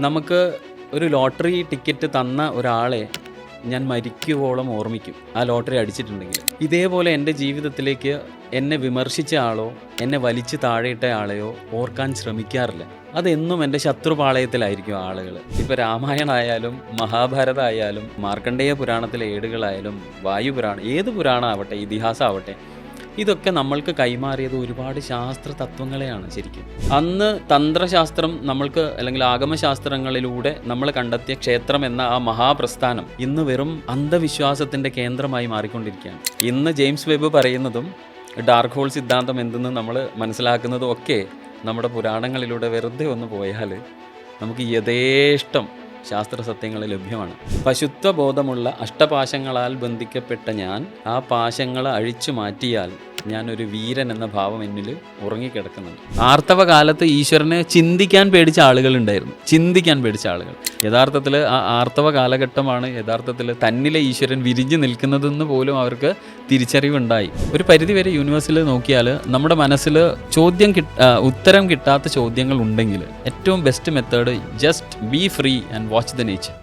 നമുക്ക് ഒരു lottery ticket തന്ന ഒരാളെ ഞാൻ മരിക്കുവോളം ഓർമ്മിക്കും, ആ ലോട്ടറി അടിച്ചിട്ടുണ്ടെങ്കിൽ. ഇതേപോലെ എൻ്റെ ജീവിതത്തിലേക്ക് എന്നെ വിമർശിച്ച ആളോ എന്നെ വലിച്ചു താഴെയിട്ട ആളെയോ ഓർക്കാൻ ശ്രമിക്കാറില്ല. അതെന്നും എൻ്റെ ശത്രുപാളയത്തിലായിരിക്കും ആളുകൾ. ഇപ്പോൾ രാമായണമായാലും മഹാഭാരതമായാലും മാർക്കണ്ഡേയ പുരാണത്തിലെ ഏടുകളായാലും വായുപുരാണം, ഏത് പുരാണമാവട്ടെ, ഇതിഹാസമാവട്ടെ, ഇതൊക്കെ നമ്മൾക്ക് കൈമാറിയത് ഒരുപാട് ശാസ്ത്ര തത്വങ്ങളെയാണ്. ശരിക്കും അന്ന് തന്ത്രശാസ്ത്രം നമ്മൾക്ക്, അല്ലെങ്കിൽ ആഗമശാസ്ത്രങ്ങളിലൂടെ നമ്മൾ കണ്ടെത്തിയ ക്ഷേത്രം എന്ന ആ മഹാപ്രസ്ഥാനം ഇന്ന് വെറും അന്ധവിശ്വാസത്തിൻ്റെ കേന്ദ്രമായി മാറിക്കൊണ്ടിരിക്കുകയാണ്. ഇന്ന് ജെയിംസ് വെബ് പറയുന്നതും ഡാർക്ക് ഹോൾ സിദ്ധാന്തം എന്തെന്ന് നമ്മൾ മനസ്സിലാക്കുന്നതും ഒക്കെ നമ്മുടെ പുരാണങ്ങളിലൂടെ വെറുതെ ഒന്ന് പോയാൽ നമുക്ക് യഥേഷ്ടം ശാസ്ത്ര സത്യങ്ങൾ ലഭ്യമാണ്. പശുത്വ ബോധമുള്ള അഷ്ടപാശങ്ങളാൽ ബന്ധിക്കപ്പെട്ട ഞാൻ ആ പാശങ്ങളെ അഴിച്ചു മാറ്റിയാൽ ഞാനൊരു വീരൻ എന്ന ഭാവം എന്നിൽ ഉറങ്ങിക്കിടക്കുന്നുണ്ട്. ആർത്തവ കാലത്ത് ഈശ്വരനെ ചിന്തിക്കാൻ പേടിച്ച ആളുകളുണ്ടായിരുന്നു, ചിന്തിക്കാൻ പേടിച്ച ആളുകൾ. യഥാർത്ഥത്തിൽ ആ ആർത്തവ കാലഘട്ടമാണ് യഥാർത്ഥത്തിൽ തന്നിലെ ഈശ്വരൻ വിരിഞ്ഞു നിൽക്കുന്നതെന്ന് പോലും അവർക്ക് തിരിച്ചറിവുണ്ടായി. ഒരു പരിധിവരെ യൂണിവേഴ്സിൽ നോക്കിയാൽ നമ്മുടെ മനസ്സിൽ ഉത്തരം കിട്ടാത്ത ചോദ്യങ്ങൾ ഉണ്ടെങ്കിൽ ഏറ്റവും best method just be free and watch the nature.